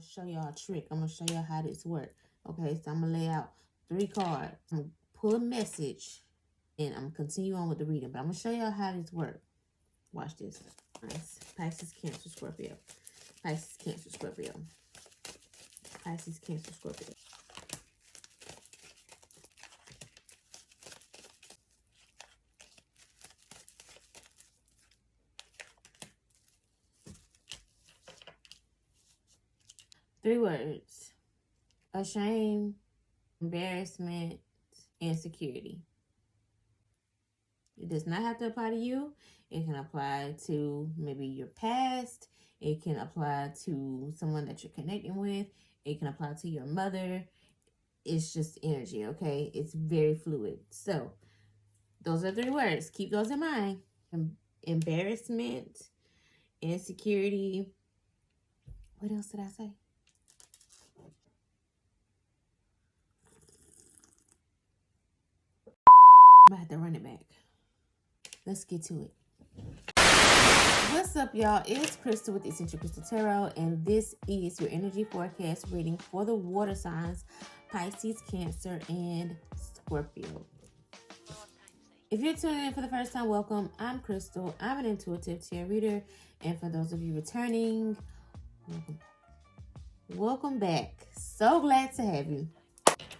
Show y'all a trick. I'm gonna show y'all how this works. Okay, so I'm gonna lay out 3 cards. I'm gonna pull a message and I'm gonna continue on with the reading, but I'm gonna show y'all how this works. Watch this. Nice. Pisces, Cancer, Scorpio. Pisces, Cancer, Scorpio. Pisces, Cancer, Scorpio. Three words: ashamed, embarrassment, insecurity. It does not have to apply to you. It can apply to maybe your past. It can apply to someone that you're connecting with. It can apply to your mother. It's just energy, okay? It's very fluid. So those are 3 words. Keep those in mind. Embarrassment, insecurity. What else did I say? I'm gonna have to run it back. Let's get to it. What's up, y'all? It's Crystal with Essential Crystal Tarot, and this is your energy forecast reading for the water signs Pisces, Cancer, and Scorpio. If you're tuning in for the first time, welcome. I'm Crystal. I'm an intuitive tarot reader, and for those of you returning, welcome back. So glad to have you.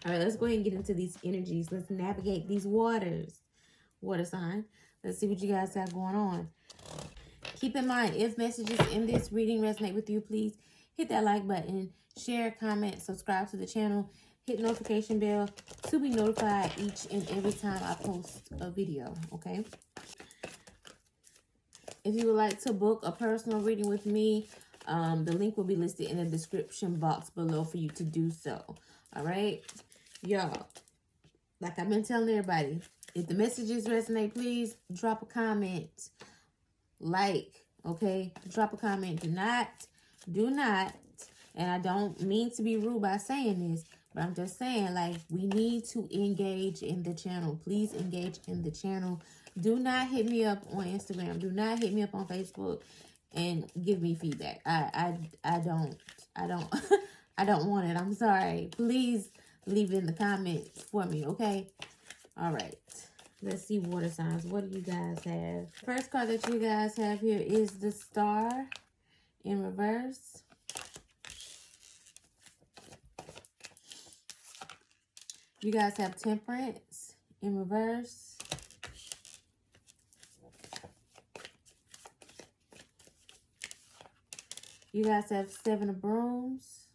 All right, let's go ahead and get into these energies. Let's navigate these waters. Water sign. Let's see what you guys have going on. Keep in mind, if messages in this reading resonate with you, please hit that like button, share, comment, subscribe to the channel, hit notification bell to be notified each and every time I post a video, okay? If you would like to book a personal reading with me, the link will be listed in the description box below for you to do so, all right? Y'all, like I've been telling everybody, if the messages resonate, please drop a comment. Like, okay, drop a comment. Do not, and I don't mean to be rude by saying this, but I'm just saying, like, we need to engage in the channel. Please engage in the channel. Do not hit me up on Instagram. Do not hit me up on Facebook and give me feedback. I don't I don't want it. I'm sorry. Please leave it in the comments for me, okay? All right. Let's see, water signs. What do you guys have? First card that you guys have here is the Star in reverse. You guys have Temperance in reverse. You guys have Seven of Brooms.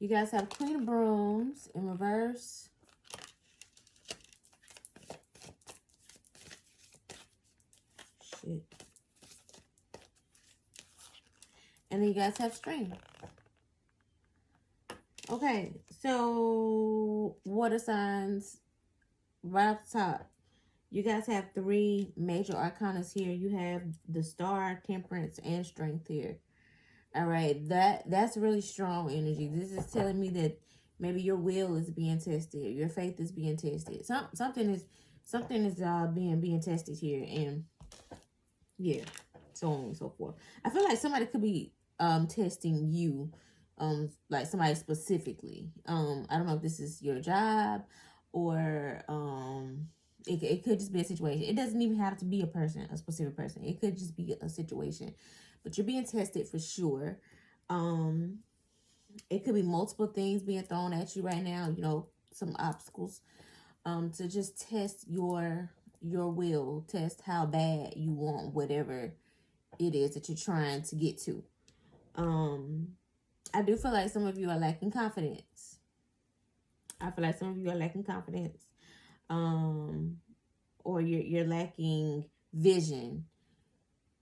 You guys have Queen of Brooms in reverse. Shit. And then you guys have String. Okay, so water signs, right off the top, you guys have 3 major arcanas here. You have the Star, Temperance, and Strength here. All right, that's really strong energy. This is telling me that maybe your will is being tested, your faith is being tested. Something is being tested here, and yeah, so on and so forth. I feel like somebody could be testing you, like somebody specifically. I don't know if this is your job or it could just be a situation. It doesn't even have to be a specific person. It could just be a situation. But you're being tested for sure. It could be multiple things being thrown at you right now, you know, some obstacles. To just test your will, test how bad you want whatever it is that you're trying to get to. I do feel like some of you are lacking confidence. Or you're lacking vision.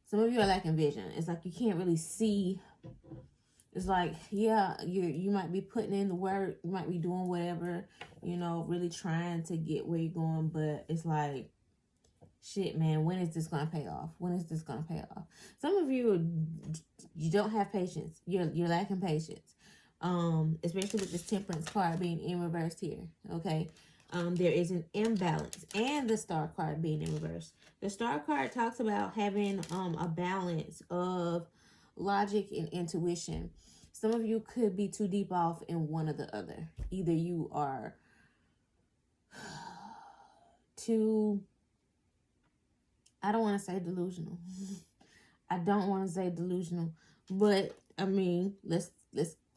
Some of you are lacking vision. It's like you can't really see. It's like, yeah, you might be putting in the work. You might be doing whatever, you know, really trying to get where you're going. But it's like, shit, man, when is this going to pay off? When is this going to pay off? Some of you don't have patience. You're lacking patience. Especially with this Temperance card being in reverse here, okay? there is an imbalance, and the Star card being in reverse. The Star card talks about having a balance of logic and intuition. Some of you could be too deep off in one or the other. Either you are too, I don't want to say delusional. I don't want to say delusional, but I mean, let's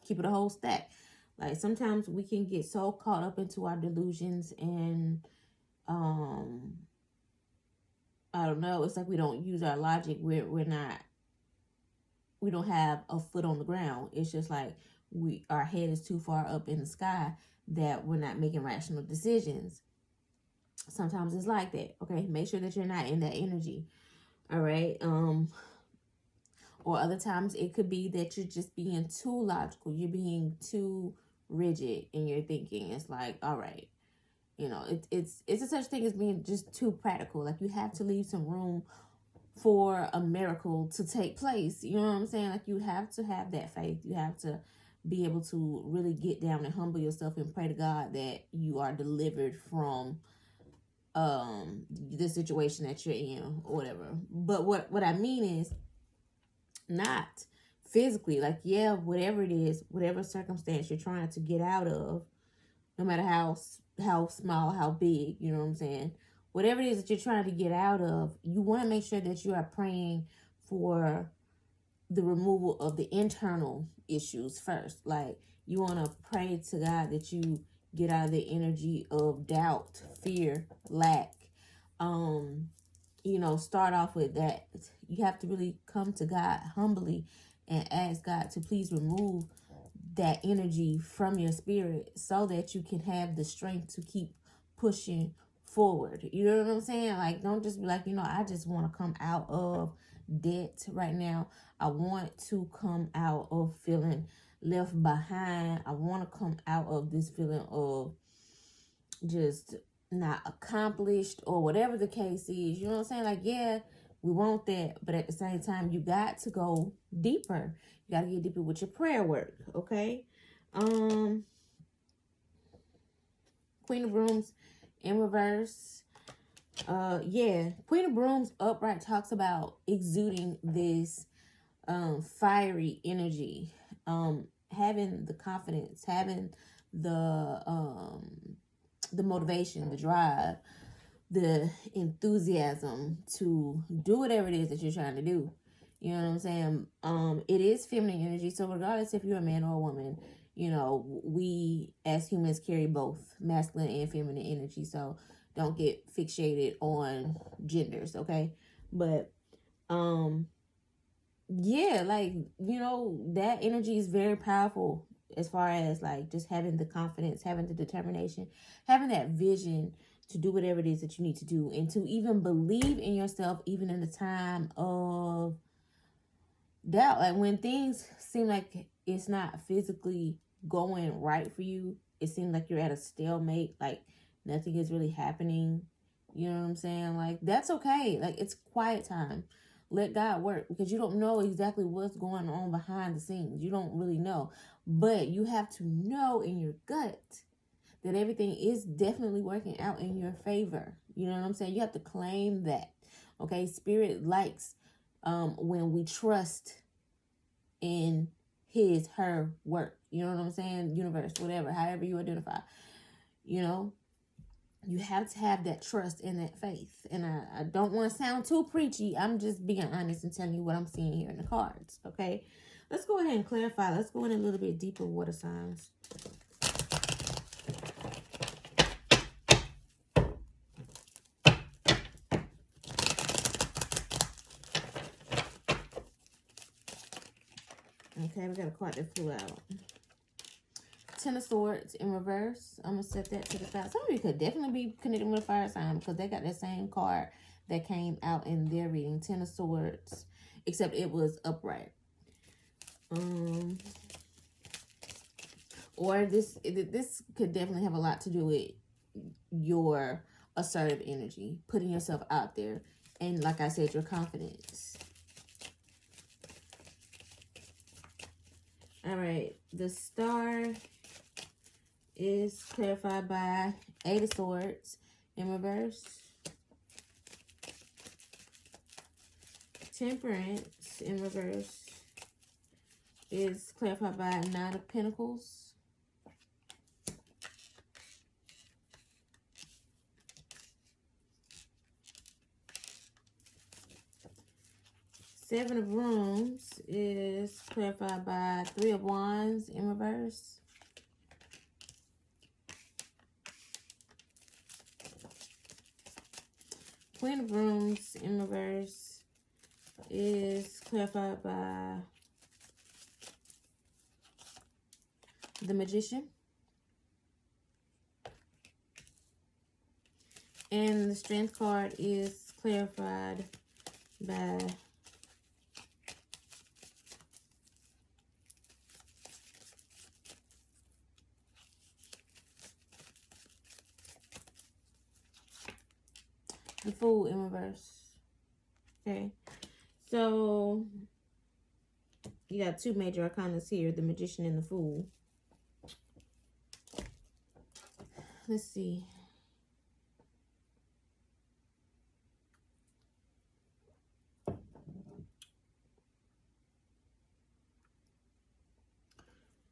keep it a whole stack. Like sometimes we can get so caught up into our delusions and I don't know, it's like we don't use our logic. We don't have a foot on the ground. It's just like our head is too far up in the sky that we're not making rational decisions. Sometimes it's like that. Okay, make sure that you're not in that energy. All right. Or other times it could be that you're just being too logical. You're being too rigid in your thinking. It's like, all right, you know, it's a such thing as being just too practical. Like you have to leave some room for a miracle to take place. You know what I'm saying? Like you have to have that faith. You have to be able to really get down and humble yourself and pray to God that you are delivered from the situation that you're in or whatever. But what I mean is not physically, like, yeah, whatever it is, whatever circumstance you're trying to get out of, no matter how small, how big, you know what I'm saying? Whatever it is that you're trying to get out of, you want to make sure that you are praying for the removal of the internal issues first. Like, you want to pray to God that you get out of the energy of doubt, fear, lack. You know, start off with that. You have to really come to God humbly and ask God to please remove that energy from your spirit so that you can have the strength to keep pushing forward. You know what I'm saying? Like, don't just be like, you know, I just want to come out of debt right now. I want to come out of feeling left behind. I want to come out of this feeling of just not accomplished or whatever the case is. You know what I'm saying? Like, yeah, we want that, but at the same time, you got to go deeper. You got to get deeper with your prayer work, okay? Queen of Brooms in reverse. Yeah, Queen of Brooms upright talks about exuding this fiery energy, having the confidence, having the motivation, the drive, the enthusiasm to do whatever it is that you're trying to do. You know what I'm saying? It is feminine energy, so regardless if you're a man or a woman, you know, we as humans carry both masculine and feminine energy, so don't get fixated on genders, okay? But yeah, like, you know, that energy is very powerful as far as like just having the confidence, having the determination, having that vision to do whatever it is that you need to do, and to even believe in yourself even in the time of doubt. Like when things seem like it's not physically going right for you, it seems like you're at a stalemate, like nothing is really happening. You know what I'm saying? Like, that's okay. Like, it's quiet time. Let God work, because you don't know exactly what's going on behind the scenes. You don't really know. But you have to know in your gut that everything is definitely working out in your favor. You know what I'm saying? You have to claim that. Okay? Spirit likes when we trust in his, her work. You know what I'm saying? Universe, whatever, however you identify. You know? You have to have that trust and that faith. And I don't want to sound too preachy. I'm just being honest and telling you what I'm seeing here in the cards. Okay? Let's go ahead and clarify. Let's go in a little bit deeper, water signs. Okay, we got a card that flew out. Ten of Swords in reverse. I'm going to set that to the side. Some of you could definitely be connected with a fire sign, because they got that same card that came out in their reading. Ten of Swords. Except it was upright. Or this could definitely have a lot to do with your assertive energy. Putting yourself out there. And like I said, your confidence. All right. The Star is clarified by Eight of Swords in reverse. Temperance in reverse is clarified by Nine of Pentacles. Seven of Wands is clarified by Three of Wands in reverse. Queen of Wands in reverse is clarified by the Magician. And the Strength card is clarified by the Fool in reverse. Okay, so you got two major arcanas here, the Magician and the Fool. Let's see.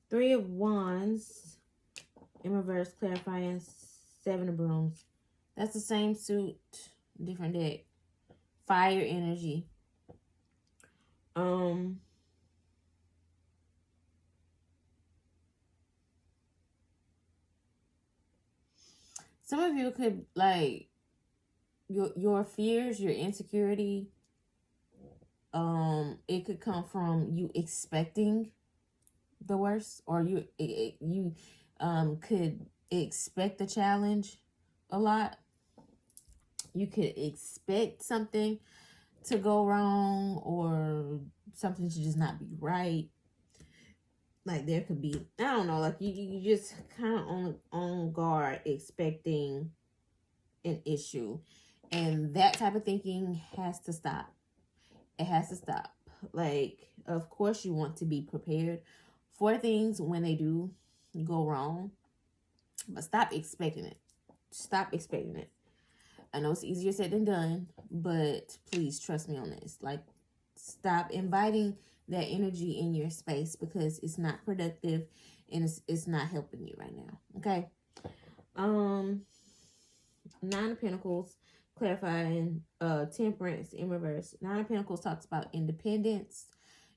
Three of Wands in reverse, clarifying Seven of Brooms. That's the same suit, different deck. Fire energy. Some of you could, like, your fears, your insecurity, it could come from you expecting the worst, or you could expect a challenge a lot. You could expect something to go wrong, or something to just not be right. Like, there could be, I don't know, like you just kind of on guard, expecting an issue, and that type of thinking has to stop. It has to stop. Like, of course you want to be prepared for things when they do go wrong, but stop expecting it. Stop expecting it. I know it's easier said than done, but please trust me on this. Like, stop inviting that energy in your space, because it's not productive and it's not helping you right now. Okay. Nine of Pentacles, clarifying Temperance in reverse. Nine of Pentacles talks about independence,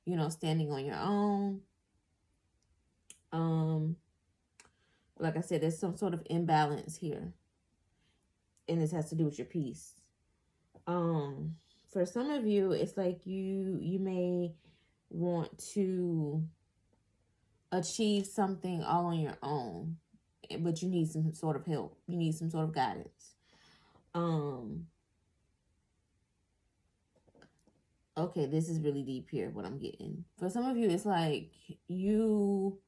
you know, standing on your own. Like I said, there's some sort of imbalance here, and this has to do with your peace. For some of you, it's like you may want to achieve something all on your own, but you need some sort of help. You need some sort of guidance. Okay, this is really deep here, what I'm getting. For some of you, it's like you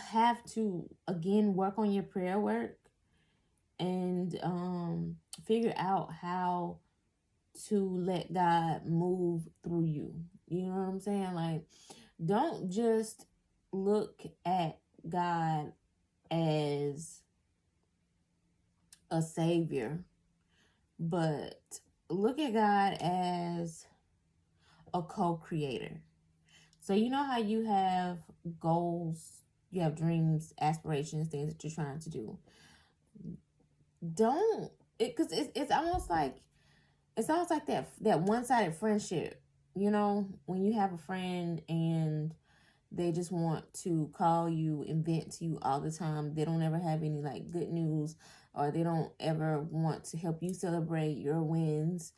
have to, again, work on your prayer work and figure out how to let God move through you. You know what I'm saying? Like, don't just look at God as a savior, but look at God as a co-creator. So you know how you have goals, you have dreams, aspirations, things that you're trying to do. Don't, because it's almost like that one-sided friendship. You know, when you have a friend and they just want to call you and vent to you all the time. They don't ever have any, like, good news, or they don't ever want to help you celebrate your wins,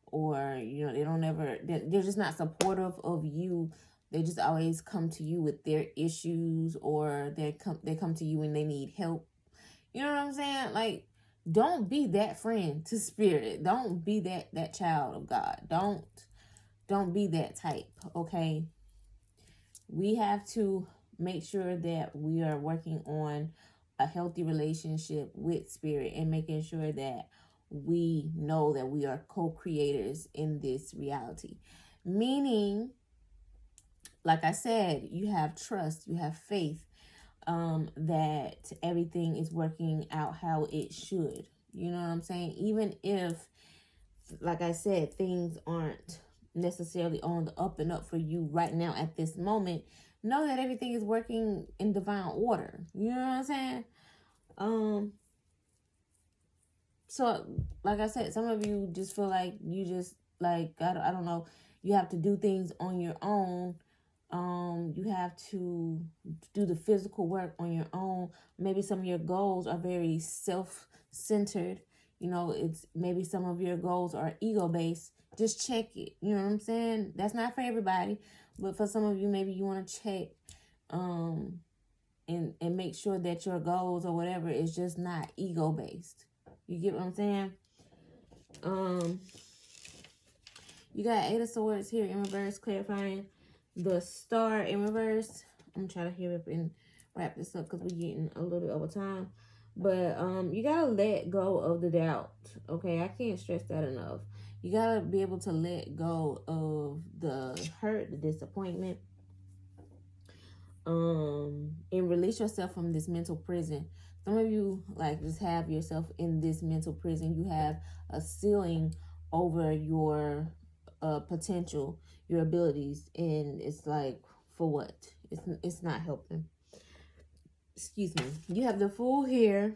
or, you know, they're just not supportive of you. They just always come to you with their issues, or they come to you when they need help. You know what I'm saying? Like, don't be that friend to spirit. Don't be that child of God. Don't be that type, okay? We have to make sure that we are working on a healthy relationship with spirit, and making sure that we know that we are co-creators in this reality. Meaning, like I said, you have trust, you have faith, that everything is working out how it should. You know what I'm saying? Even if, like I said, things aren't necessarily on the up and up for you right now at this moment, know that everything is working in divine order. You know what I'm saying? So like I said, some of you just feel like you just like I don't know, you have to do things on your own. You have to do the physical work on your own. Maybe some of your goals are very self-centered. You know, it's maybe some of your goals are ego-based. Just check it. You know what I'm saying? That's not for everybody, but for some of you, maybe you want to check and make sure that your goals or whatever is just not ego-based. You get what I'm saying? You got Eight of Swords here in reverse, clarifying the Star in reverse. I'm trying to hurry up and wrap this up because we're getting a little bit over time. But you gotta let go of the doubt. Okay, I can't stress that enough. You gotta be able to let go of the hurt, the disappointment, and release yourself from this mental prison. Some of you like just have yourself in this mental prison. You have a ceiling over your potential, your abilities, and it's like, for what? It's not helping. Excuse me. You have the Fool here.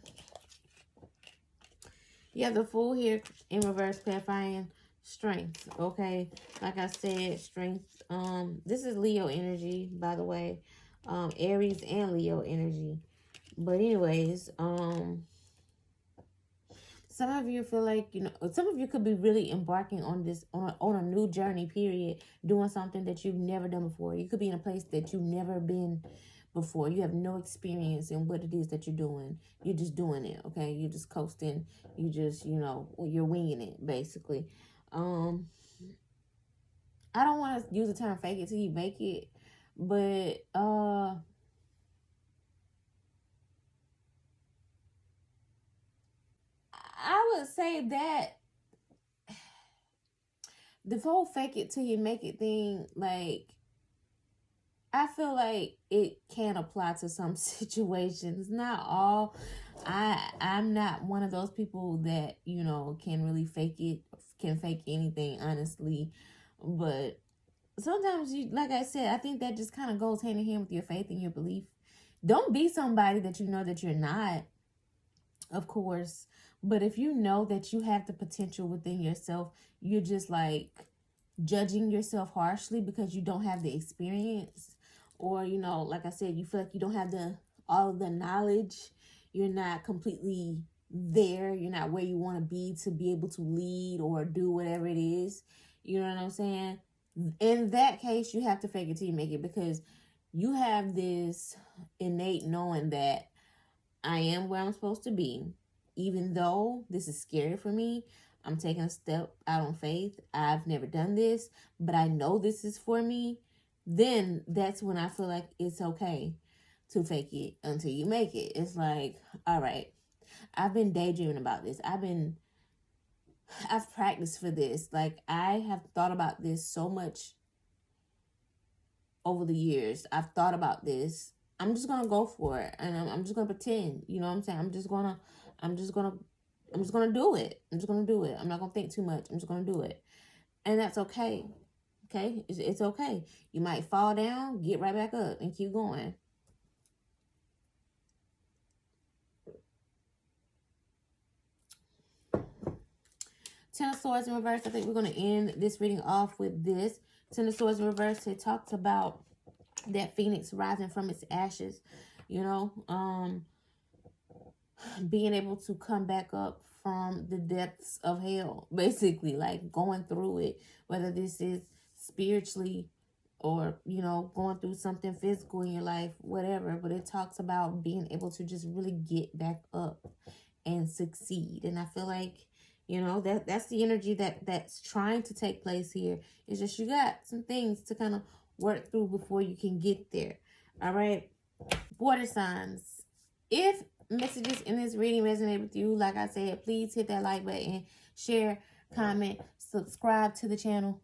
You have the Fool here in reverse, clarifying strength. Okay, like I said, strength. This is Leo energy, by the way. Aries and Leo energy. But anyways, some of you feel like, you know, some of you could be really embarking on this, on a new journey, period, doing something that you've never done before. You could be in a place that you've never been before. You have no experience in what it is that you're doing. You're just doing it, okay? You're just coasting. You just, you know, you're winging it, basically. I don't want to use the term fake it till you make it, but I would say that the whole fake it till you make it thing, like, I feel like it can apply to some situations, not all. I'm not one of those people that, you know, can really fake it, can fake anything, honestly. But sometimes, you, like I said, I think that just kind of goes hand in hand with your faith and your belief. Don't be somebody that you know that you're not, of course. But if you know that you have the potential within yourself, you're just like judging yourself harshly because you don't have the experience, or, you know, like I said, you feel like you don't have the all of the knowledge. You're not completely there. You're not where you want to be able to lead or do whatever it is. You know what I'm saying? In that case, you have to fake it till you make it, because you have this innate knowing that I am where I'm supposed to be. Even though this is scary for me, I'm taking a step out on faith. I've never done this, but I know this is for me. Then that's when I feel like it's okay to fake it until you make it. It's like, all right, I've been daydreaming about this. I've practiced for this. Like, I have thought about this so much over the years. I've thought about this. I'm just gonna go for it, and I'm just gonna pretend. You know what I'm saying? I'm just gonna do it. I'm just gonna do it. I'm not gonna think too much. I'm just gonna do it, and that's okay. Okay, it's okay. You might fall down, get right back up, and keep going. Ten of Swords in reverse. I think we're gonna end this reading off with this. Ten of Swords in reverse. It talks about that phoenix rising from its ashes, you know, being able to come back up from the depths of hell, basically, like going through it, whether this is spiritually or, you know, going through something physical in your life, whatever. But it talks about being able to just really get back up and succeed. And I feel like, you know, that's the energy that's trying to take place here. It's just you got some things to kind of work through before you can get there. All right, water signs. If messages in this reading resonate with you, like I said, please hit that like button, share, comment, subscribe to the channel.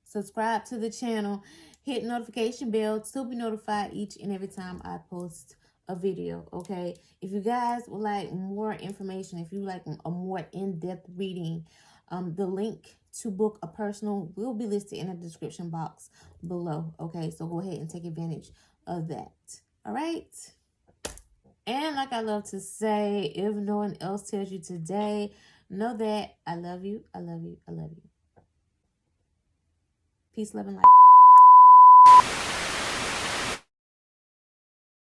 Subscribe to the channel. Hit notification bell to be notified each and every time I post a video, okay? If you guys would like more information, if you like a more in-depth reading, the link to book a personal will be listed in the description box below, okay? So go ahead and take advantage of that, all right? And like I love to say, if no one else tells you today, know that I love you, I love you, I love you. Peace, love, and light.